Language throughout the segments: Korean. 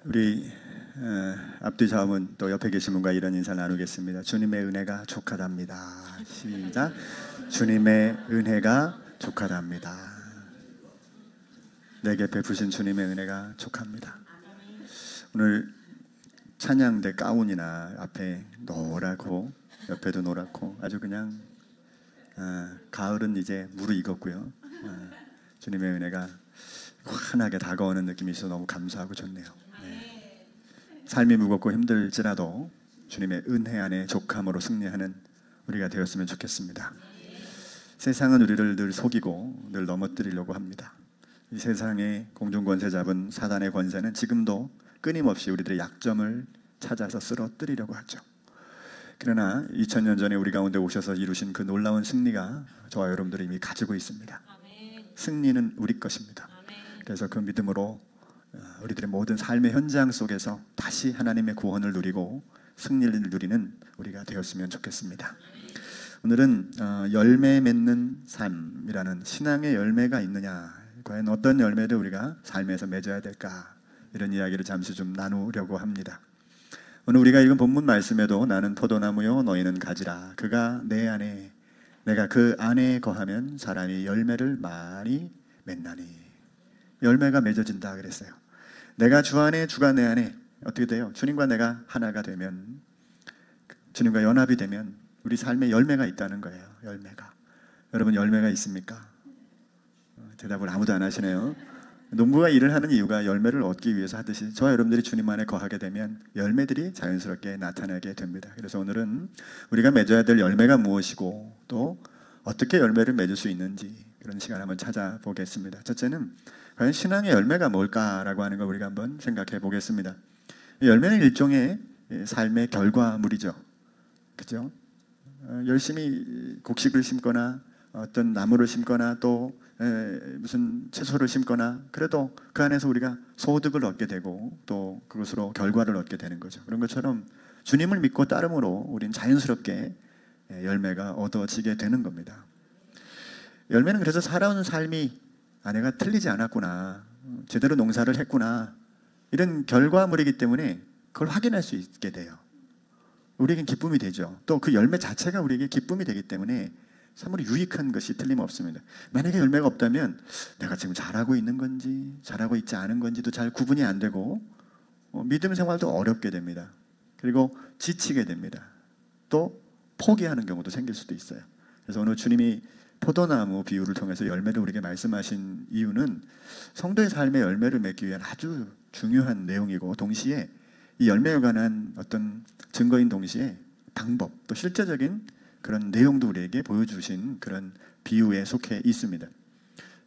우리 앞뒤 좌우문 또 옆에 계신 분과 이런 인사 나누겠습니다. 주님의 은혜가 족하답니다. 시작. 주님의 은혜가 족하답니다. 내게 베푸신 주님의 은혜가 족합니다. 오늘 찬양대 가운이나 앞에 노랗고 옆에도 노랗고 아주 그냥 가을은 이제 무르익었고요. 주님의 은혜가 환하게 다가오는 느낌이 있어서 너무 감사하고 좋네요. 삶이 무겁고 힘들지라도 주님의 은혜 안에 족함으로 승리하는 우리가 되었으면 좋겠습니다. 세상은 우리를 늘 속이고 늘 넘어뜨리려고 합니다. 이 세상의 공중권세 잡은 사단의 권세는 지금도 끊임없이 우리들의 약점을 찾아서 쓰러뜨리려고 하죠. 그러나 2000년 전에 우리 가운데 오셔서 이루신 그 놀라운 승리가 저와 여러분들이 이미 가지고 있습니다. 승리는 우리 것입니다. 그래서 그 믿음으로 우리들의 모든 삶의 현장 속에서 다시 하나님의 구원을 누리고 승리를 누리는 우리가 되었으면 좋겠습니다. 오늘은 열매 맺는 삶이라는 신앙의 열매가 있느냐, 과연 어떤 열매를 우리가 삶에서 맺어야 될까, 이런 이야기를 잠시 좀 나누려고 합니다. 오늘 우리가 읽은 본문 말씀에도 나는 포도나무요 너희는 가지라 그가 내 안에 내가 그 안에 거하면 사람이 열매를 많이 맺나니, 열매가 맺어진다 그랬어요. 내가 주 안에 주가 내 안에 어떻게 돼요? 주님과 내가 하나가 되면, 주님과 연합이 되면 우리 삶에 열매가 있다는 거예요. 열매가. 여러분 열매가 있습니까? 대답을 아무도 안 하시네요. 농부가 일을 하는 이유가 열매를 얻기 위해서 하듯이 저와 여러분들이 주님 안에 거하게 되면 열매들이 자연스럽게 나타나게 됩니다. 그래서 오늘은 우리가 맺어야 될 열매가 무엇이고 또 어떻게 열매를 맺을 수 있는지 그런 시간을 한번 찾아보겠습니다. 첫째는 과연 신앙의 열매가 뭘까라고 하는 걸 우리가 한번 생각해 보겠습니다. 열매는 일종의 삶의 결과물이죠. 그죠? 열심히 곡식을 심거나 어떤 나무를 심거나 또 무슨 채소를 심거나 그래도 그 안에서 우리가 소득을 얻게 되고 또 그것으로 결과를 얻게 되는 거죠. 그런 것처럼 주님을 믿고 따름으로 우리는 자연스럽게 열매가 얻어지게 되는 겁니다. 열매는 그래서 살아온 삶이 내가 틀리지 않았구나, 제대로 농사를 했구나, 이런 결과물이기 때문에 그걸 확인할 수 있게 돼요. 우리에겐 기쁨이 되죠. 또 그 열매 자체가 우리에게 기쁨이 되기 때문에 참으로 유익한 것이 틀림없습니다. 만약에 열매가 없다면 내가 지금 잘하고 있는 건지 잘하고 있지 않은 건지도 잘 구분이 안 되고 믿음 생활도 어렵게 됩니다. 그리고 지치게 됩니다. 또 포기하는 경우도 생길 수도 있어요. 그래서 오늘 주님이 포도나무 비유를 통해서 열매를 우리에게 말씀하신 이유는 성도의 삶의 열매를 맺기 위한 아주 중요한 내용이고, 동시에 이 열매에 관한 어떤 증거인 동시에 방법, 또 실제적인 그런 내용도 우리에게 보여주신 그런 비유에 속해 있습니다.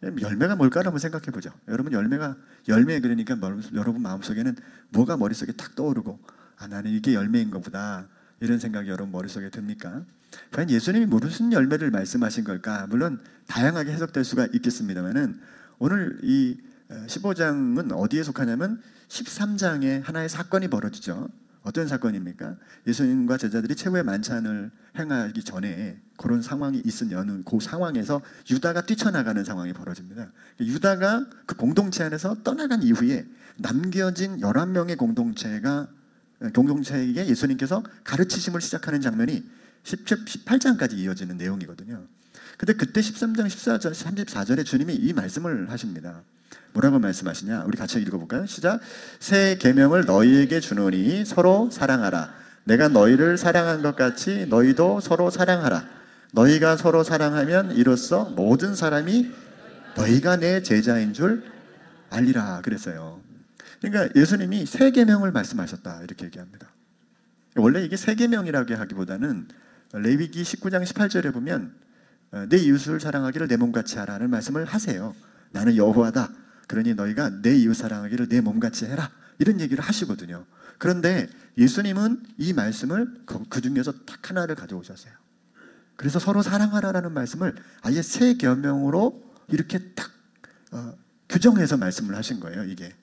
열매가 뭘까를 한번 생각해 보죠. 여러분 열매 그러니까 여러분 마음속에는 뭐가 머릿속에 탁 떠오르고 나는 이게 열매인 것보다, 이런 생각이 여러분 머릿속에 듭니까? 과연 예수님이 무슨 열매를 말씀하신 걸까? 물론 다양하게 해석될 수가 있겠습니다만은 오늘 이 15장은 어디에 속하냐면 13장에 하나의 사건이 벌어지죠. 어떤 사건입니까? 예수님과 제자들이 최후의 만찬을 행하기 전에 그런 상황이 있은 여는 그 상황에서 유다가 뛰쳐나가는 상황이 벌어집니다. 유다가 그 공동체 안에서 떠나간 이후에 남겨진 11명의 공동체에게 예수님께서 가르치심을 시작하는 장면이 18장까지 이어지는 내용이거든요. 근데 그때 13장 14절 34절에 주님이 이 말씀을 하십니다. 뭐라고 말씀하시냐? 우리 같이 읽어볼까요? 시작. 새 계명을 너희에게 주노니 서로 사랑하라. 내가 너희를 사랑한 것 같이 너희도 서로 사랑하라. 너희가 서로 사랑하면 이로써 모든 사람이 너희가 내 제자인 줄 알리라 그랬어요. 그러니까 예수님이 새 계명을 말씀하셨다 이렇게 얘기합니다. 원래 이게 새 계명이라고 하기보다는 레위기 19장 18절에 보면 내 이웃을 사랑하기를 내 몸같이 하라는 말씀을 하세요. 나는 여호와다. 그러니 너희가 내 이웃 사랑하기를 내 몸같이 해라. 이런 얘기를 하시거든요. 그런데 예수님은 이 말씀을 그 중에서 딱 하나를 가져오셨어요. 그래서 서로 사랑하라라는 말씀을 아예 새 계명으로 이렇게 딱 규정해서 말씀을 하신 거예요. 이게.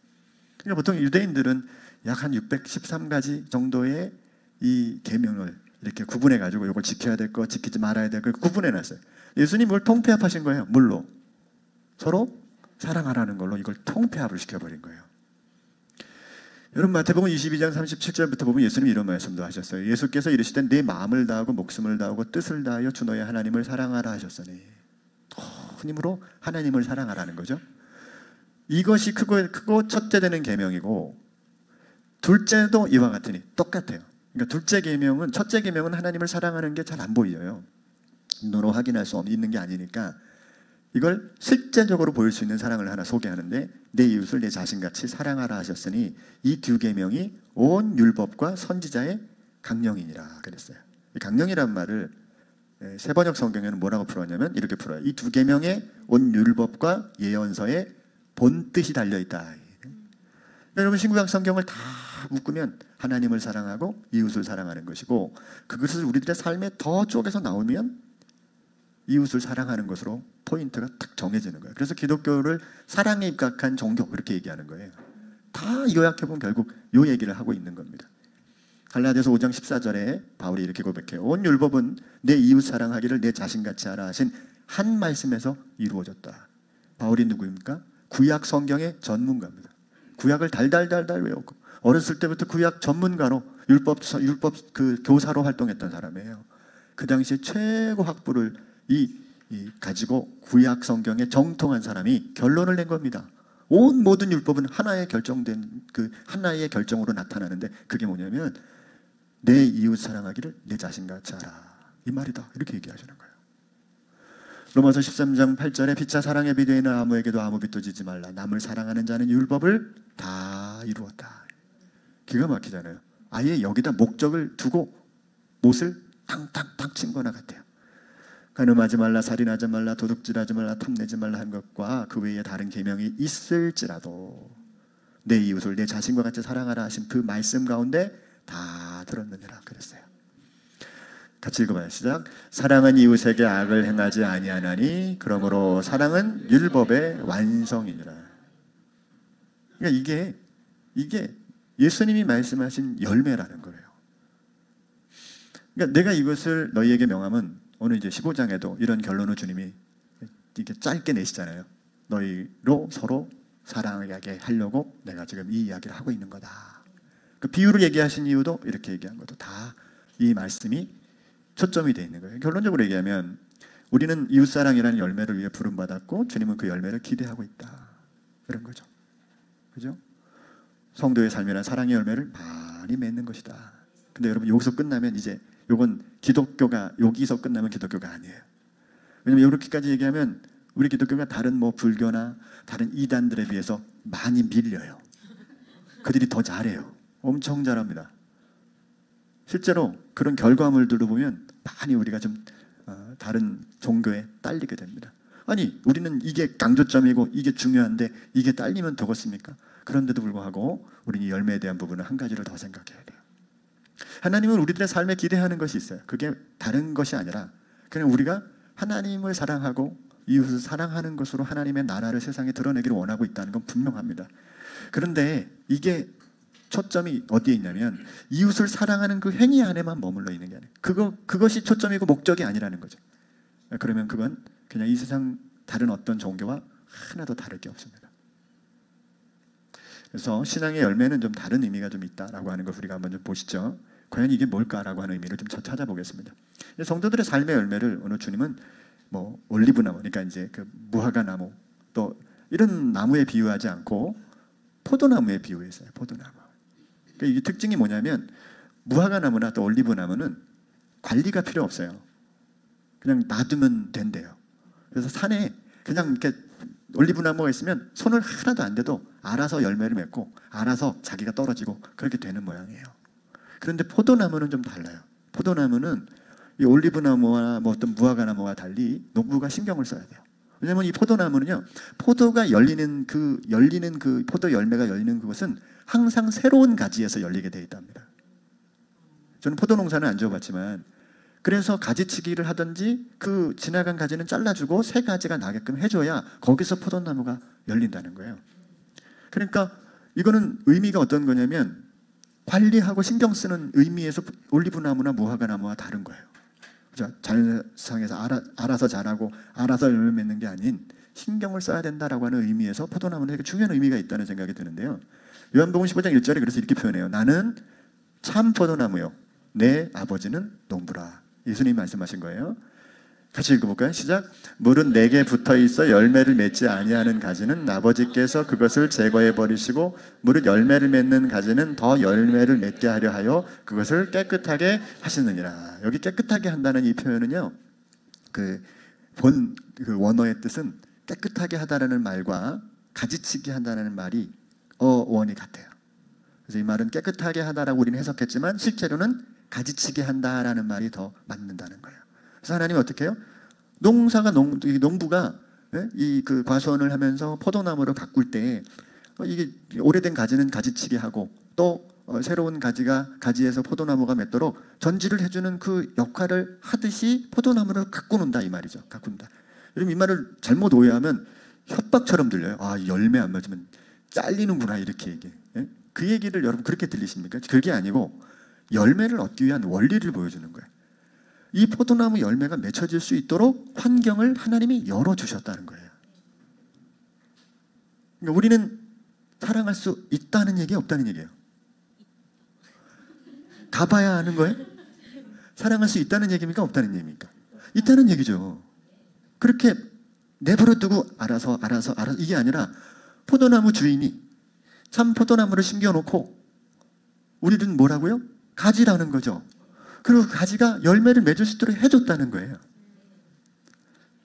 그러니까 보통 유대인들은 약 한 613가지 정도의 이 계명을 이렇게 구분해 가지고 이걸 지켜야 될 거, 지키지 말아야 될 거 구분해 놨어요. 예수님이 이걸 통폐합하신 거예요. 물로. 서로 사랑하라는 걸로 이걸 통폐합을 시켜버린 거예요. 여러분 마태복음 22장 37절부터 보면 예수님이 이런 말씀도 하셨어요. 예수께서 이르시되 내 마음을 다하고 목숨을 다하고 뜻을 다하여 주 너의 하나님을 사랑하라 하셨으니, 큰 힘으로 하나님을 사랑하라는 거죠. 이것이 크고 첫째 되는 계명이고, 둘째도 이와 같으니 똑같아요. 그러니까 둘째 계명은, 첫째 계명은 하나님을 사랑하는 게 잘 안 보여요. 눈으로 확인할 수 있는 게 아니니까 이걸 실제적으로 보일 수 있는 사랑을 하나 소개하는데, 내 이웃을 내 자신같이 사랑하라 하셨으니 이 두 계명이 온 율법과 선지자의 강령이니라 그랬어요. 이 강령이란 말을 세번역 성경에는 뭐라고 풀었냐면 이렇게 풀어요. 이 두 계명에 온 율법과 예언서의 본뜻이 달려있다. 여러분 신구약 성경을 다 묶으면 하나님을 사랑하고 이웃을 사랑하는 것이고, 그것을 우리들의 삶에 더 쪼개서 나오면 이웃을 사랑하는 것으로 포인트가 딱 정해지는 거예요. 그래서 기독교를 사랑에 입각한 종교 이렇게 얘기하는 거예요. 다 요약해보면 결국 요 얘기를 하고 있는 겁니다. 갈라디아서 5장 14절에 바울이 이렇게 고백해요. 온 율법은 내 이웃 사랑하기를 내 자신같이 하라 하신 한 말씀에서 이루어졌다. 바울이 누구입니까? 구약 성경의 전문가입니다. 구약을 달달달달 외웠고 어렸을 때부터 구약 전문가로 율법 그 교사로 활동했던 사람이에요. 그 당시에 최고 학부를 가지고 구약 성경에 정통한 사람이 결론을 낸 겁니다. 온 모든 율법은 하나의 결정된 그 하나의 결정으로 나타나는데, 그게 뭐냐면 내 이웃 사랑하기를 내 자신같이 하라, 이 말이다. 이렇게 얘기하시는 거예요. 로마서 13장 8절에 피차 사랑에 비되어 있는 아무에게도 아무 빚도 지지 말라. 남을 사랑하는 자는 율법을 다 이루었다. 기가 막히잖아요. 아예 여기다 목적을 두고 못을 탕탕탕 친 거나 같아요. 간음하지 말라, 살인하지 말라, 도둑질하지 말라, 탐내지 말라 한 것과 그 외에 다른 계명이 있을지라도 내 이웃을 내 자신과 같이 사랑하라 하신 그 말씀 가운데 다 들었느니라 그랬어요. 같이 읽어봐요. 시작. 사랑은 이웃에게 악을 행하지 아니하나니 그러므로 사랑은 율법의 완성이니라. 그러니까 이게 예수님이 말씀하신 열매라는 거예요. 그러니까 내가 이것을 너희에게 명함은, 오늘 이제 15장에도 이런 결론을 주님이 이렇게 짧게 내시잖아요. 너희로 서로 사랑하게 하려고 내가 지금 이 이야기를 하고 있는 거다. 그 비유를 얘기하신 이유도 이렇게 얘기한 것도 다 이 말씀이 초점이 되어 있는 거예요. 결론적으로 얘기하면 우리는 이웃사랑이라는 열매를 위해 부름받았고 주님은 그 열매를 기대하고 있다. 그런 거죠. 그죠? 성도의 삶이란 사랑의 열매를 많이 맺는 것이다. 근데 여러분 여기서 끝나면 이제 요건 여기서 끝나면 기독교가 아니에요. 왜냐면 이렇게까지 얘기하면 우리 기독교가 다른 불교나 다른 이단들에 비해서 많이 밀려요. 그들이 더 잘해요. 엄청 잘합니다. 실제로 그런 결과물들도 보면 많이 우리가 좀 다른 종교에 딸리게 됩니다. 아니 우리는 이게 강조점이고 이게 중요한데 이게 딸리면 되겠습니까? 그런데도 불구하고 우리는 이 열매에 대한 부분은 한 가지를 더 생각해야 돼요. 하나님은 우리들의 삶에 기대하는 것이 있어요. 그게 다른 것이 아니라 그냥 우리가 하나님을 사랑하고 이웃을 사랑하는 것으로 하나님의 나라를 세상에 드러내기를 원하고 있다는 건 분명합니다. 그런데 이게 초점이 어디에 있냐면 이웃을 사랑하는 그 행위 안에만 머물러 있는 게 아니에요. 그것이 초점이고 목적이 아니라는 거죠. 그러면 그건 그냥 이 세상 다른 어떤 종교와 하나도 다를 게 없습니다. 그래서 신앙의 열매는 좀 다른 의미가 좀 있다라고 하는 걸 우리가 한번 좀 보시죠. 과연 이게 뭘까라고 하는 의미를 좀 찾아보겠습니다. 성도들의 삶의 열매를 오늘 주님은 올리브나무, 그러니까 이제 그 무화과 나무, 또 이런 나무에 비유하지 않고 포도나무에 비유했어요. 포도나무. 그러니까 이게 특징이 뭐냐면 무화과 나무나 또 올리브 나무는 관리가 필요 없어요. 그냥 놔두면 된대요. 그래서 산에 그냥 이렇게 올리브 나무가 있으면 손을 하나도 안 대도 알아서 열매를 맺고 알아서 자기가 떨어지고 그렇게 되는 모양이에요. 그런데 포도나무는 좀 달라요. 포도나무는 이 올리브 나무와 어떤 무화과 나무와 달리 농부가 신경을 써야 돼요. 왜냐하면 이 포도나무는요, 포도가 열리는 그 포도 열매가 열리는 그것은 항상 새로운 가지에서 열리게 되어 있답니다. 저는 포도 농사는 안 지어봤지만 그래서 가지치기를 하든지 그 지나간 가지는 잘라주고 새 가지가 나게끔 해줘야 거기서 포도나무가 열린다는 거예요. 그러니까 이거는 의미가 어떤 거냐면 관리하고 신경 쓰는 의미에서 올리브 나무나 무화과 나무와 다른 거예요. 자연상에서 알아서 자라고 알아서 열매 맺는 게 아닌 신경을 써야 된다라고 하는 의미에서 포도나무는 되게 중요한 의미가 있다는 생각이 드는데요. 요한복음 15장 1절에 그래서 이렇게 표현해요. 나는 참 포도나무요, 내 아버지는 농부라. 예수님이 말씀하신 거예요. 같이 읽어볼까요? 시작. 물은 내게 붙어있어 열매를 맺지 아니하는 가지는 아버지께서 그것을 제거해 버리시고, 물은 열매를 맺는 가지는 더 열매를 맺게 하려 하여 그것을 깨끗하게 하시느니라. 여기 깨끗하게 한다는 이 표현은요, 그 원어의 뜻은 깨끗하게 하다라는 말과 가지치기 한다는 말이 어원이 같아요. 그래서 이 말은 깨끗하게 하다라고 우리는 해석했지만 실제로는 가지치기 한다라는 말이 더 맞는다는 거예요. 그래서 하나님이 어떻게 해요? 농부가 이 그 과수원을 하면서 포도나무를 가꿀 때 이게 오래된 가지는 가지치기 하고, 또 새로운 가지에서 포도나무가 맺도록 전지를 해주는 그 역할을 하듯이 포도나무를 가꾸는다 이 말이죠. 가꾼다. 여러분, 이 말을 잘못 오해하면 협박처럼 들려요. 아, 열매 안 맞으면 잘리는구나, 이렇게 얘기해. 그 얘기를 여러분 그렇게 들리십니까? 그게 아니고 열매를 얻기 위한 원리를 보여주는 거예요. 이 포도나무 열매가 맺혀질 수 있도록 환경을 하나님이 열어주셨다는 거예요. 그러니까 우리는 사랑할 수 있다는 얘기, 없다는 얘기예요? 가봐야 하는 거예요? 사랑할 수 있다는 얘기입니까? 없다는 얘기입니까? 있다는 얘기죠. 그렇게 내버려 두고 알아서 이게 아니라 포도나무 주인이 참 포도나무를 심겨놓고 우리는 뭐라고요? 가지라는 거죠. 그리고 가지가 열매를 맺을 수 있도록 해줬다는 거예요.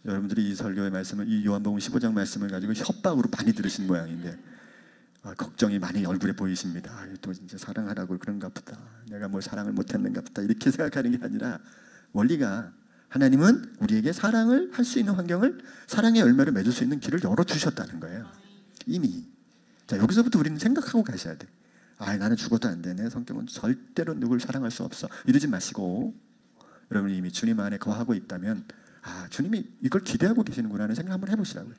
여러분들이 이 설교의 말씀을, 이 요한복음 15장 말씀을 가지고 협박으로 많이 들으신 모양인데 걱정이 많이 얼굴에 보이십니다. 또 이제 사랑하라고 그런가 보다, 내가 뭘 사랑을 못했는가 보다, 이렇게 생각하는 게 아니라 원리가, 하나님은 우리에게 사랑을 할 수 있는 환경을, 사랑의 열매를 맺을 수 있는 길을 열어주셨다는 거예요. 이미. 자, 여기서부터 우리는 생각하고 가셔야 돼. 나는 죽어도 안 돼, 내 성격은 절대로 누굴 사랑할 수 없어, 이러지 마시고, 여러분이 이미 주님 안에 거하고 있다면 주님이 이걸 기대하고 계시는구나 하는 생각 한번 해보시라고요.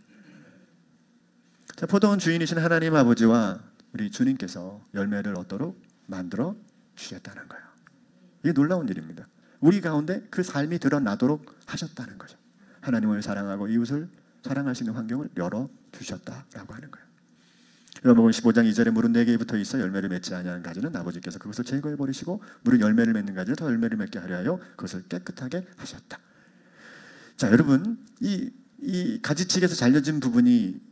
자, 포도원 주인이신 하나님 아버지와 우리 주님께서 열매를 얻도록 만들어 주셨다는 거예요. 이게 놀라운 일입니다. 우리 가운데 그 삶이 드러나도록 하셨다는 거죠. 하나님을 사랑하고 이웃을 사랑할 수 있는 환경을 열어주셨다라고 하는 거예요. 요한복음 15장 2절에 물은 내게 붙어 있어 열매를 맺지 아니하는 가지는 아버지께서 그것을 제거해 버리시고, 물은 열매를 맺는 가지를 더 열매를 맺게 하려 하여 그것을 깨끗하게 하셨다. 자, 여러분, 이 가지치기에서 잘려진 부분이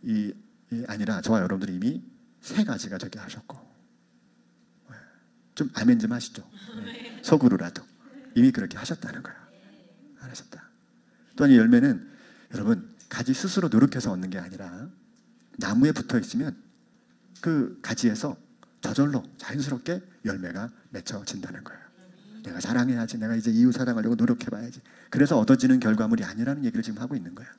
아니라 저와 여러분들이 이미 새 가지가 되게 하셨고, 좀 아멘 좀 하시죠. 속으로라도 이미 그렇게 하셨다는 거예요. 하셨다. 또한 이 열매는 여러분 가지 스스로 노력해서 얻는 게 아니라 나무에 붙어 있으면 그 가지에서 저절로 자연스럽게 열매가 맺혀진다는 거예요. 내가 사랑해야지, 내가 이제 이웃 사랑하려고 노력해봐야지, 그래서 얻어지는 결과물이 아니라는 얘기를 지금 하고 있는 거예요.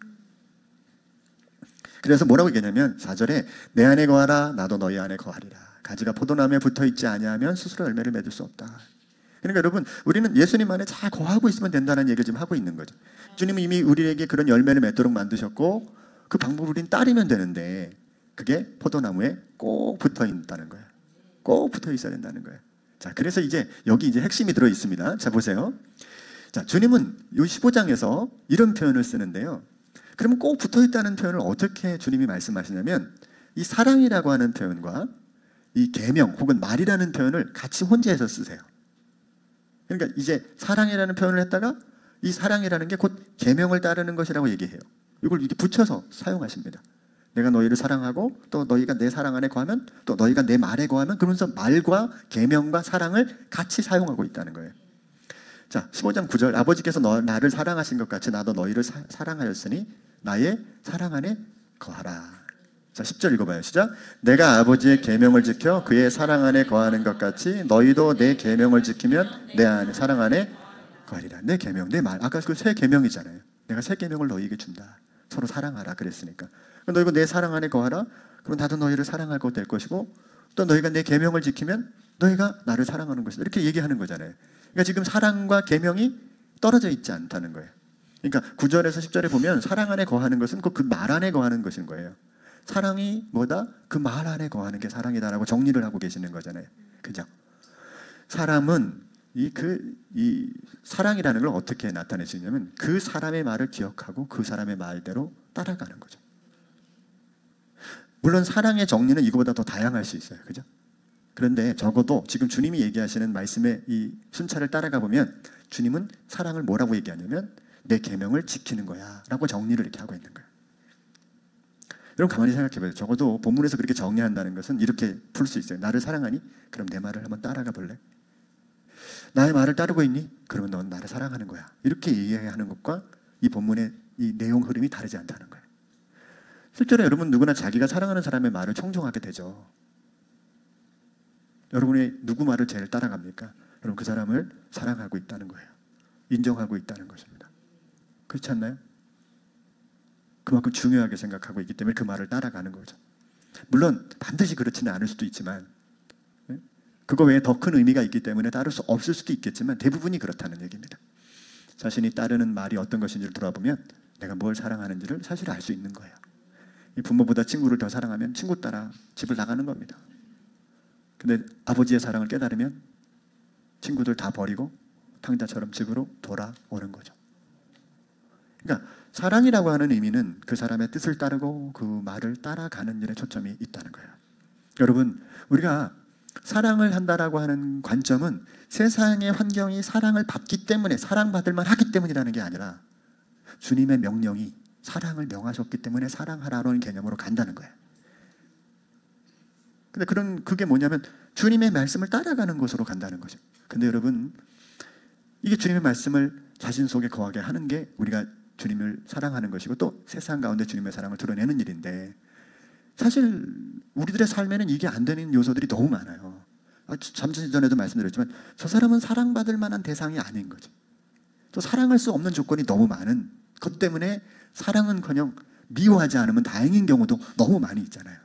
그래서 뭐라고 얘기하냐면 4절에 내 안에 거하라 나도 너희 안에 거하리라. 가지가 포도나무에 붙어있지 아니하면 스스로 열매를 맺을 수 없다. 그러니까 여러분, 우리는 예수님 안에 잘 거하고 있으면 된다는 얘기를 지금 하고 있는 거죠. 주님은 이미 우리에게 그런 열매를 맺도록 만드셨고, 그 방법을 우리는 따르면 되는데 그게 포도나무에 꼭 붙어 있다는 거예요. 꼭 붙어 있어야 된다는 거예요. 자, 그래서 이제 여기 이제 핵심이 들어 있습니다. 자, 보세요. 자, 주님은 이 15장에서 이런 표현을 쓰는데요. 그러면 꼭 붙어 있다는 표현을 어떻게 주님이 말씀하시냐면, 이 사랑이라고 하는 표현과 이 계명 혹은 말이라는 표현을 같이 혼재해서 쓰세요. 그러니까 이제 사랑이라는 표현을 했다가 이 사랑이라는 게 곧 계명을 따르는 것이라고 얘기해요. 이걸 이렇게 붙여서 사용하십니다. 내가 너희를 사랑하고 또 너희가 내 사랑 안에 거하면, 또 너희가 내 말에 거하면, 그러면서 말과 계명과 사랑을 같이 사용하고 있다는 거예요. 자, 15장 9절 아버지께서 나를 사랑하신 것 같이 나도 너희를 사랑하였으니 나의 사랑 안에 거하라. 자, 10절 읽어봐요. 시작. 내가 아버지의 계명을 지켜 그의 사랑 안에 거하는 것 같이 너희도 내 계명을 지키면 내 안에 사랑 안에 거하리라. 내 계명, 내 말. 아까 그 새 계명이잖아요. 내가 새 계명을 너희에게 준다. 서로 사랑하라 그랬으니까. 너희가 내 사랑 안에 거하라. 그럼 나도 너희를 사랑하고 될 것이고, 또 너희가 내 계명을 지키면 너희가 나를 사랑하는 것이다. 이렇게 얘기하는 거잖아요. 그러니까 지금 사랑과 계명이 떨어져 있지 않다는 거예요. 그러니까 9절에서 10절에 보면 사랑 안에 거하는 것은 그 말 안에 거하는 것인 거예요. 사랑이 뭐다? 그 말 안에 거하는 게 사랑이다라고 정리를 하고 계시는 거잖아요. 그죠? 사람은 이 사랑이라는 걸 어떻게 나타낼 수 있냐면 그 사람의 말을 기억하고 그 사람의 말대로 따라가는 거죠. 물론 사랑의 정리는 이거보다 더 다양할 수 있어요. 그죠? 그런데 적어도 지금 주님이 얘기하시는 말씀의 이 순찰을 따라가 보면 주님은 사랑을 뭐라고 얘기하냐면 내 계명을 지키는 거야 라고 정리를 이렇게 하고 있는 거예요. 여러분 가만히 생각해 봐요. 적어도 본문에서 그렇게 정리한다는 것은 이렇게 풀 수 있어요. 나를 사랑하니? 그럼 내 말을 한번 따라가 볼래? 나의 말을 따르고 있니? 그러면 넌 나를 사랑하는 거야. 이렇게 얘기하는 것과 이 본문의 이 내용 흐름이 다르지 않다는 거예요. 실제로 여러분 누구나 자기가 사랑하는 사람의 말을 청종하게 되죠. 여러분이 누구 말을 제일 따라갑니까? 여러분 그 사람을 사랑하고 있다는 거예요. 인정하고 있다는 것입니다. 그렇지 않나요? 그만큼 중요하게 생각하고 있기 때문에 그 말을 따라가는 거죠. 물론 반드시 그렇지는 않을 수도 있지만 그거 외에 더 큰 의미가 있기 때문에 따를 수 없을 수도 있겠지만 대부분이 그렇다는 얘기입니다. 자신이 따르는 말이 어떤 것인지를 돌아보면 내가 뭘 사랑하는지를 사실 알 수 있는 거예요. 부모보다 친구를 더 사랑하면 친구 따라 집을 나가는 겁니다. 근데 아버지의 사랑을 깨달으면 친구들 다 버리고 탕자처럼 집으로 돌아오는 거죠. 그러니까 사랑이라고 하는 의미는 그 사람의 뜻을 따르고 그 말을 따라가는 일에 초점이 있다는 거예요. 여러분 우리가 사랑을 한다라고 하는 관점은 세상의 환경이 사랑을 받기 때문에 사랑받을 만하기 때문이라는 게 아니라 주님의 명령이 사랑을 명하셨기 때문에 사랑하라는 개념으로 간다는 거예요. 근데 그게 뭐냐면 주님의 말씀을 따라가는 것으로 간다는 거죠. 근데 여러분 이게 주님의 말씀을 자신 속에 거하게 하는 게 우리가 주님을 사랑하는 것이고 또 세상 가운데 주님의 사랑을 드러내는 일인데 사실 우리들의 삶에는 이게 안 되는 요소들이 너무 많아요. 잠시 전에도 말씀드렸지만 저 사람은 사랑받을 만한 대상이 아닌 거죠. 또 사랑할 수 없는 조건이 너무 많은 것 때문에 사랑은커녕 미워하지 않으면 다행인 경우도 너무 많이 있잖아요.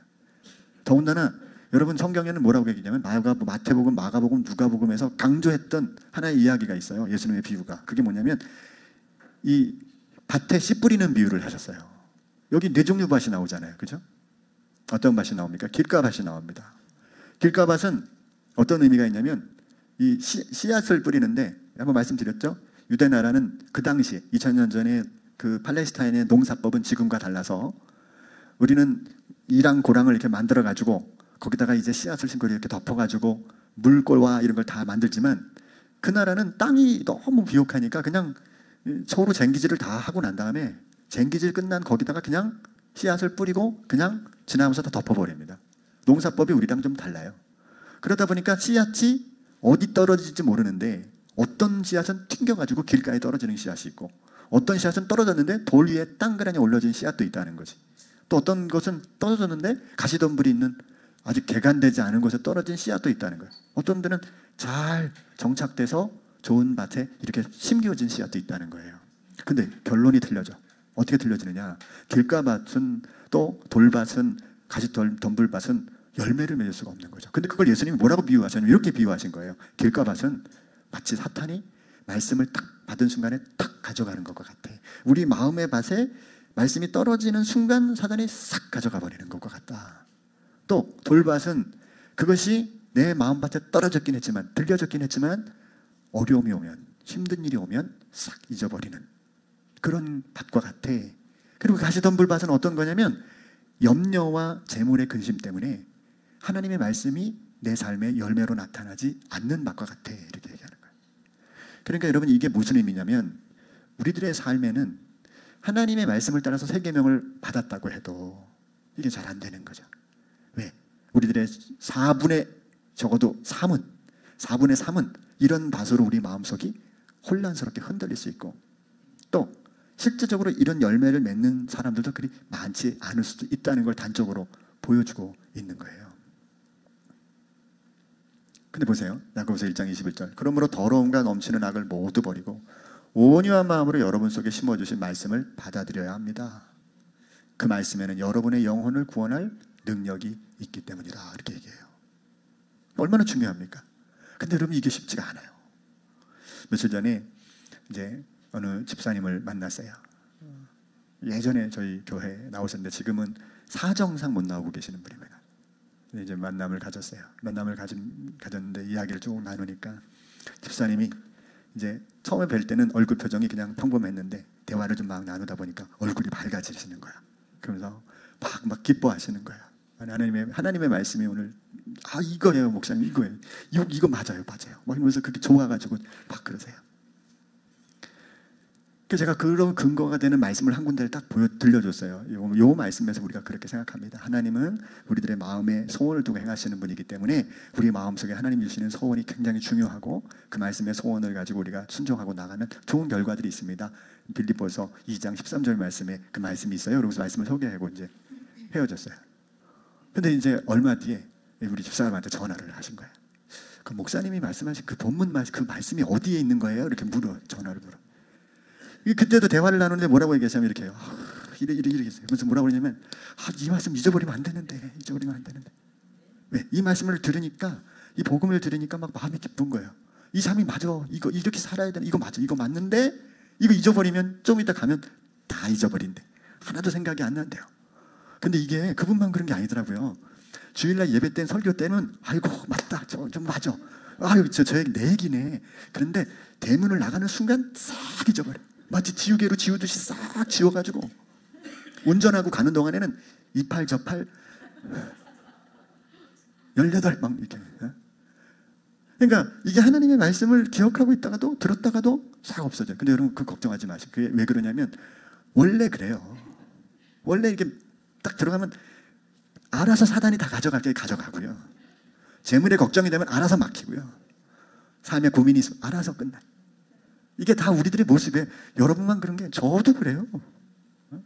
더군다나 여러분 성경에는 뭐라고 얘기냐면 마태복음, 마가복음, 누가복음에서 강조했던 하나의 이야기가 있어요. 예수님의 비유가. 그게 뭐냐면 이 밭에 씨 뿌리는 비유를 하셨어요. 여기 네 종류 밭이 나오잖아요. 그죠? 어떤 밭이 나옵니까? 길가밭이 나옵니다. 길가밭은 어떤 의미가 있냐면 이 씨앗을 뿌리는데 한번 말씀드렸죠? 유대 나라는 그 당시 2000년 전에 그 팔레스타인의 농사법은 지금과 달라서 우리는 이랑 고랑을 이렇게 만들어 가지고 거기다가 이제 씨앗을 심고 이렇게 덮어 가지고 물골과 이런 걸 다 만들지만 그 나라는 땅이 너무 비옥하니까 그냥 서로 쟁기질을 다 하고 난 다음에 쟁기질 끝난 거기다가 그냥 씨앗을 뿌리고 그냥 지나면서 다 덮어버립니다. 농사법이 우리랑 좀 달라요. 그러다 보니까 씨앗이 어디 떨어질지 모르는데 어떤 씨앗은 튕겨가지고 길가에 떨어지는 씨앗이 있고 어떤 씨앗은 떨어졌는데 돌 위에 땅그라니 올려진 씨앗도 있다는 거지. 또 어떤 것은 떨어졌는데 가시덤불이 있는 아직 개간되지 않은 곳에 떨어진 씨앗도 있다는 거예요. 어떤 데는 잘 정착돼서 좋은 밭에 이렇게 심겨진 씨앗도 있다는 거예요. 근데 결론이 틀려져. 어떻게 틀려지느냐? 길가밭은 또 돌밭은 가시덤불밭은 열매를 맺을 수가 없는 거죠. 근데 그걸 예수님이 뭐라고 비유하셨냐면 이렇게 비유하신 거예요. 길가밭은 마치 사탄이 말씀을 딱 받은 순간에 딱 가져가는 것과 같아. 우리 마음의 밭에 말씀이 떨어지는 순간 사탄이 싹 가져가 버리는 것과 같다. 또 돌밭은 그것이 내 마음밭에 떨어졌긴 했지만 들려졌긴 했지만 어려움이 오면 힘든 일이 오면 싹 잊어버리는 그런 밭과 같아. 그리고 가시덤불밭은 어떤 거냐면 염려와 재물의 근심 때문에 하나님의 말씀이 내 삶의 열매로 나타나지 않는 밭과 같아. 이렇게 얘기하는 거예요. 그러니까 여러분 이게 무슨 의미냐면 우리들의 삶에는 하나님의 말씀을 따라서 새 계명을 받았다고 해도 이게 잘 안 되는 거죠. 왜? 우리들의 4분의 적어도 3은 4분의 3은 이런 밭으로 우리 마음속이 혼란스럽게 흔들릴 수 있고 또 실제적으로 이런 열매를 맺는 사람들도 그리 많지 않을 수도 있다는 걸 단적으로 보여주고 있는 거예요. 근데 보세요. 야고보서 1장 21절. 그러므로 더러움과 넘치는 악을 모두 버리고 온유한 마음으로 여러분 속에 심어주신 말씀을 받아들여야 합니다. 그 말씀에는 여러분의 영혼을 구원할 능력이 있기 때문이다. 이렇게 얘기해요. 얼마나 중요합니까? 근데 여러분 이게 쉽지가 않아요. 며칠 전에 이제 어느 집사님을 만났어요. 예전에 저희 교회에 나오셨는데 지금은 사정상 못 나오고 계시는 분입니다. 이제 만남을 가졌어요. 만남을 가졌는데 이야기를 쭉 나누니까 집사님이 이제 처음에 뵐 때는 얼굴 표정이 그냥 평범했는데 대화를 좀 막 나누다 보니까 얼굴이 밝아지시는 거야. 그러면서 막 기뻐하시는 거야. 하나님의 말씀이 오늘 이거예요 목사님, 이거예요. 이거 맞아요. 막 이러면서 그게 좋아가지고 막 그러세요. 그래서 제가 그런 근거가 되는 말씀을 한 군데를 딱 들려줬어요. 요 말씀에서 우리가 그렇게 생각합니다. 하나님은 우리들의 마음에 소원을 두고 행하시는 분이기 때문에 우리 마음속에 하나님 주시는 소원이 굉장히 중요하고 그 말씀의 소원을 가지고 우리가 순종하고 나가는 좋은 결과들이 있습니다. 빌립보서 2장 13절 말씀에 그 말씀이 있어요. 그러면서 말씀을 소개하고 이제 헤어졌어요. 근데 이제 얼마 뒤에 우리 집사람한테 전화를 하신 거예요. 그 목사님이 말씀하신 그 본문 그 말씀이 어디에 있는 거예요? 이렇게 전화를 물어. 그때도 대화를 나누는데 뭐라고 얘기하시냐면 이렇게 해요. 이렇게 했어요. 그래서 뭐라고 그러냐면 이 말씀 잊어버리면 안 되는데. 왜? 이 말씀을 들으니까, 이 복음을 들으니까 막 마음이 기쁜 거예요. 이 삶이 맞아. 이거 이렇게 살아야 되는, 이거 맞아. 이거 맞는데 이거 잊어버리면 좀 이따 가면 다 잊어버린대. 하나도 생각이 안 난대요. 근데 이게 그분만 그런 게 아니더라고요. 주일날 예배 때 설교 때는 아이고 맞다. 좀 맞아. 아유 내 얘기네. 그런데 대문을 나가는 순간 싹 잊어버려. 마치 지우개로 지우듯이 싹 지워가지고 운전하고 가는 동안에는 이팔 저팔 18 막 이렇게. 그러니까 이게 하나님의 말씀을 기억하고 있다가도 들었다가도 싹 없어져요. 근데 여러분 그 걱정하지 마시고. 그게 왜 그러냐면 원래 그래요. 원래 이렇게 딱 들어가면 알아서 사단이 다 가져갈 게 가져가고요. 재물에 걱정이 되면 알아서 막히고요. 삶에 고민이 있으면 알아서 끝나요. 이게 다 우리들의 모습이에요. 여러분만 그런 게 저도 그래요.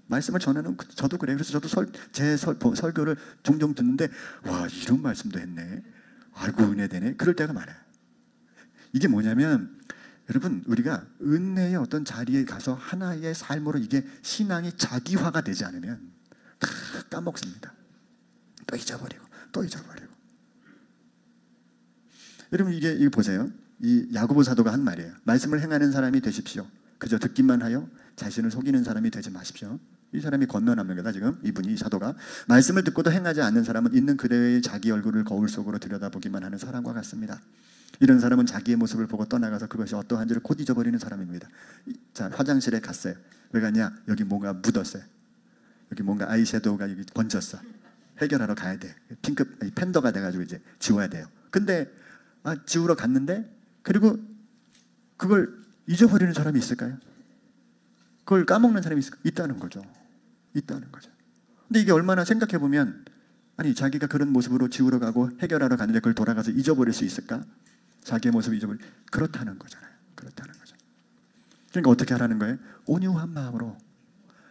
말씀을 전하는 저도 그래요. 그래서 저도 제 설교를 종종 듣는데 와 이런 말씀도 했네. 아이고 은혜되네. 그럴 때가 많아요. 이게 뭐냐면 여러분 우리가 은혜의 어떤 자리에 가서 하나의 삶으로 이게 신앙이 자기화가 되지 않으면 다 까먹습니다. 또 잊어버리고 또 잊어버리고. 여러분 이거 보세요. 이 야고보 사도가 한 말이에요. 말씀을 행하는 사람이 되십시오. 그저 듣기만 하여 자신을 속이는 사람이 되지 마십시오. 이 사람이 권면합니다. 지금 이분이, 이 사도가 말씀을 듣고도 행하지 않는 사람은 있는 그대의 자기 얼굴을 거울 속으로 들여다보기만 하는 사람과 같습니다. 이런 사람은 자기의 모습을 보고 떠나가서 그것이 어떠한지를 곧 잊어버리는 사람입니다. 자, 화장실에 갔어요. 왜 갔냐? 여기 뭔가 묻었어요. 여기 뭔가 아이섀도우가 여기 번졌어. 해결하러 가야 돼. 팬더가 돼가지고 이제 지워야 돼요. 근데 지우러 갔는데 그리고 그걸 잊어버리는 사람이 있을까요? 그걸 까먹는 사람이 있다는 거죠. 근데 이게 얼마나 생각해보면 아니 자기가 그런 모습으로 지우러 가고 해결하러 갔는데 그걸 돌아가서 잊어버릴 수 있을까? 자기의 모습을 그렇다는 거잖아요. 그러니까 어떻게 하라는 거예요? 온유한 마음으로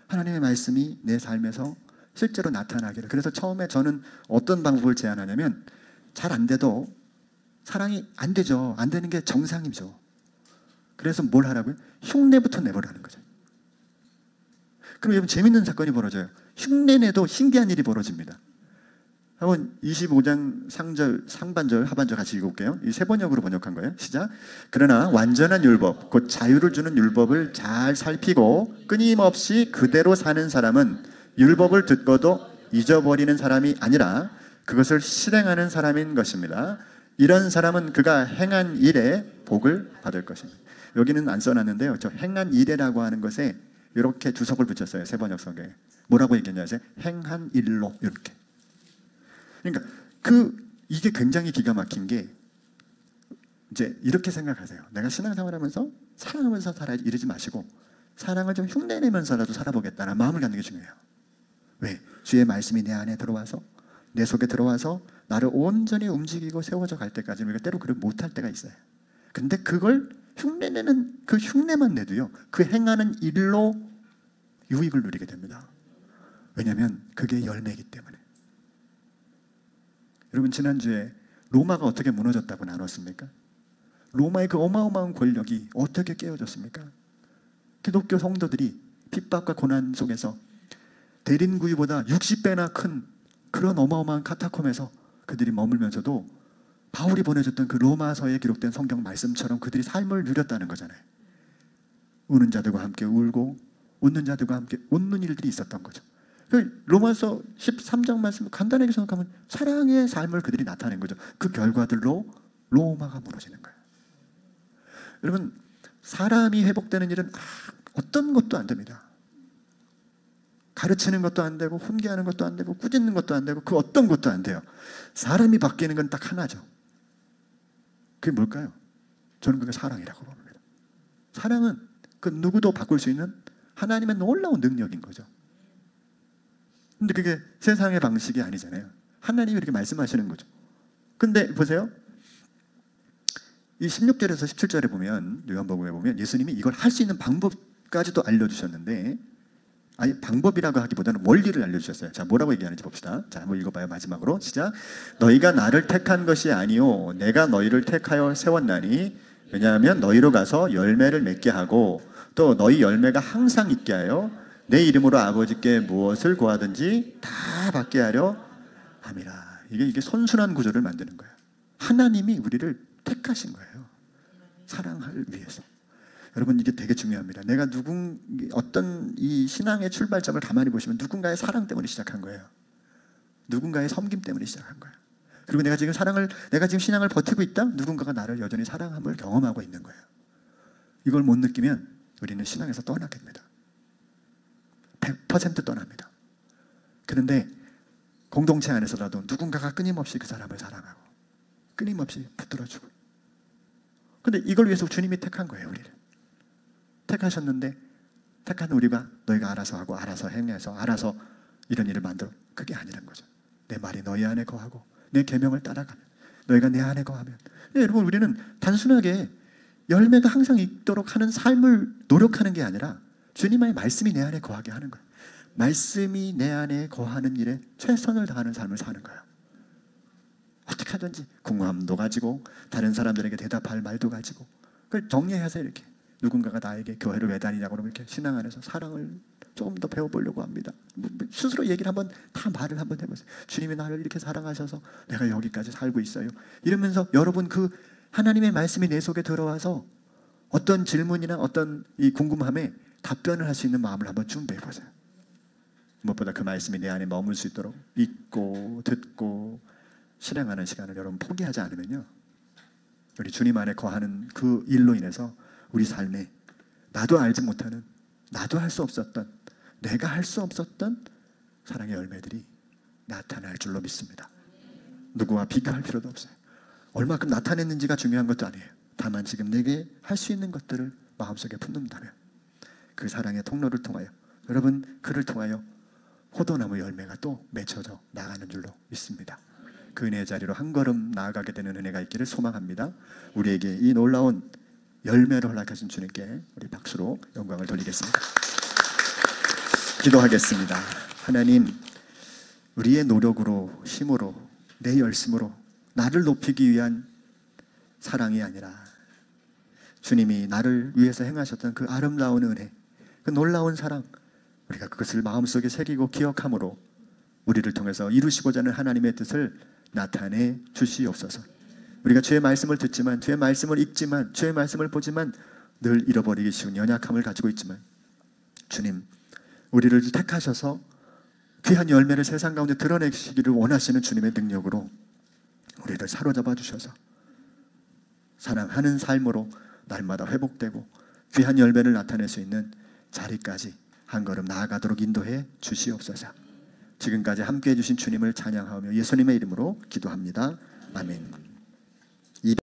하나님의 말씀이 내 삶에서 실제로 나타나기를. 그래서 처음에 저는 어떤 방법을 제안하냐면 잘 안 돼도 사랑이 안 되죠. 안 되는 게 정상이죠. 그래서 뭘 하라고요? 흉내부터 내보라는 거죠. 그럼 여러분 재밌는 사건이 벌어져요. 흉내 내도 신기한 일이 벌어집니다. 한번 25장 상반절 하반절 같이 읽어볼게요. 이 세 번역으로 번역한 거예요. 시작. 그러나 완전한 율법 곧 자유를 주는 율법을 잘 살피고 끊임없이 그대로 사는 사람은 율법을 듣고도 잊어버리는 사람이 아니라 그것을 실행하는 사람인 것입니다. 이런 사람은 그가 행한 일에 복을 받을 것입니다. 여기는 안 써놨는데요. 저 행한 일에라고 하는 것에 이렇게 주석을 붙였어요. 세 번역성에. 뭐라고 얘기했냐? 행한 일로 이렇게. 그러니까 이게 굉장히 기가 막힌 게 이제 이렇게 생각하세요. 내가 신앙생활하면서 사랑하면서 살아야지 이러지 마시고 사랑을 좀 흉내내면서라도 살아보겠다는 마음을 갖는 게 중요해요. 왜? 주의 말씀이 내 안에 들어와서 내 속에 들어와서 나를 온전히 움직이고 세워져 갈 때까지 우리가 때로 그걸 못할 때가 있어요. 근데 그걸 흉내내는 그 흉내만 내도요. 그 행하는 일로 유익을 누리게 됩니다. 왜냐하면 그게 열매이기 때문에. 여러분 지난주에 로마가 어떻게 무너졌다고 나눴습니까? 로마의 그 어마어마한 권력이 어떻게 깨어졌습니까? 기독교 성도들이 핍박과 고난 속에서 대림구이보다 60배나 큰 그런 어마어마한 카타콤에서 그들이 머물면서도 바울이 보내줬던 그 로마서에 기록된 성경 말씀처럼 그들이 삶을 누렸다는 거잖아요. 우는 자들과 함께 울고 웃는 자들과 함께 웃는 일들이 있었던 거죠. 로마서 13장 말씀 간단하게 생각하면 사랑의 삶을 그들이 나타낸 거죠. 그 결과들로 로마가 무너지는 거예요. 여러분 사람이 회복되는 일은 어떤 것도 안 됩니다. 가르치는 것도 안 되고 훈계하는 것도 안 되고 꾸짖는 것도 안 되고 그 어떤 것도 안 돼요. 사람이 바뀌는 건 딱 하나죠. 그게 뭘까요? 저는 그게 사랑이라고 봅니다. 사랑은 그 누구도 바꿀 수 있는 하나님의 놀라운 능력인 거죠. 근데 그게 세상의 방식이 아니잖아요. 하나님이 이렇게 말씀하시는 거죠. 근데 보세요. 이 16절에서 17절에 보면, 요한복음에 보면 예수님이 이걸 할 수 있는 방법까지도 알려주셨는데, 아니 방법이라고 하기보다는 원리를 알려주셨어요. 자, 뭐라고 얘기하는지 봅시다. 자, 한번 읽어봐요. 마지막으로 시작. 너희가 나를 택한 것이 아니요 내가 너희를 택하여 세웠나니 왜냐하면 너희로 가서 열매를 맺게 하고 또 너희 열매가 항상 있게 하여 내 이름으로 아버지께 무엇을 구하든지 다 받게 하려 함이라. 이게 선순환 구조를 만드는 거예요. 하나님이 우리를 택하신 거예요. 사랑을 위해서. 여러분, 이게 되게 중요합니다. 내가 어떤 이 신앙의 출발점을 가만히 보시면 누군가의 사랑 때문에 시작한 거예요. 누군가의 섬김 때문에 시작한 거예요. 그리고 내가 지금 신앙을 버티고 있다? 누군가가 나를 여전히 사랑함을 경험하고 있는 거예요. 이걸 못 느끼면 우리는 신앙에서 떠나게 됩니다. 100% 떠납니다. 그런데 공동체 안에서라도 누군가가 끊임없이 그 사람을 사랑하고 끊임없이 붙들어주고. 근데 이걸 위해서 주님이 택한 거예요. 우리를 택하셨는데, 택한 우리가 너희가 알아서 하고 알아서 행해서 알아서 이런 일을 만들어, 그게 아니란 거죠. 내 말이 너희 안에 거하고 내 계명을 따라가면, 너희가 내 안에 거하면. 여러분, 우리는 단순하게 열매가 항상 있도록 하는 삶을 노력하는 게 아니라 주님의 말씀이 내 안에 거하게 하는 거예요. 말씀이 내 안에 거하는 일에 최선을 다하는 삶을 사는 거예요. 어떻게 하든지 궁금함도 가지고 다른 사람들에게 대답할 말도 가지고 그걸 정리해서 이렇게 누군가가 나에게 교회를 왜 다니냐고 그러면 이렇게 신앙 안에서 사랑을 조금 더 배워보려고 합니다. 스스로 얘기를 다 말을 한번 해보세요. 주님이 나를 이렇게 사랑하셔서 내가 여기까지 살고 있어요. 이러면서 여러분 그 하나님의 말씀이 내 속에 들어와서 어떤 질문이나 어떤 이 궁금함에 답변을 할 수 있는 마음을 한번 준비해보세요. 무엇보다 그 말씀이 내 안에 머물 수 있도록 읽고 듣고 실행하는 시간을 여러분 포기하지 않으면요, 우리 주님 안에 거하는 그 일로 인해서 우리 삶에 나도 알지 못하는, 나도 할 수 없었던, 내가 할 수 없었던 사랑의 열매들이 나타날 줄로 믿습니다. 누구와 비교할 필요도 없어요. 얼마큼 나타냈는지가 중요한 것도 아니에요. 다만 지금 내게 할 수 있는 것들을 마음속에 품는다면 그 사랑의 통로를 통하여, 여러분 그를 통하여 포도나무 열매가 또 맺혀져 나가는 줄로 믿습니다. 그 은혜의 자리로 한 걸음 나아가게 되는 은혜가 있기를 소망합니다. 우리에게 이 놀라운 열매를 허락하신 주님께 우리 박수로 영광을 돌리겠습니다. 기도하겠습니다. 하나님, 우리의 노력으로, 힘으로, 내 열심으로 나를 높이기 위한 사랑이 아니라 주님이 나를 위해서 행하셨던 그 아름다운 은혜, 그 놀라운 사랑, 우리가 그것을 마음속에 새기고 기억함으로 우리를 통해서 이루시고자 하는 하나님의 뜻을 나타내 주시옵소서. 우리가 주의 말씀을 듣지만, 주의 말씀을 읽지만, 주의 말씀을 보지만 늘 잃어버리기 쉬운 연약함을 가지고 있지만, 주님, 우리를 택하셔서 귀한 열매를 세상 가운데 드러내시기를 원하시는 주님의 능력으로 우리를 사로잡아 주셔서 사랑하는 삶으로 날마다 회복되고 귀한 열매를 나타낼 수 있는 자리까지 한 걸음 나아가도록 인도해 주시옵소서. 지금까지 함께해 주신 주님을 찬양하며 예수님의 이름으로 기도합니다. 아멘.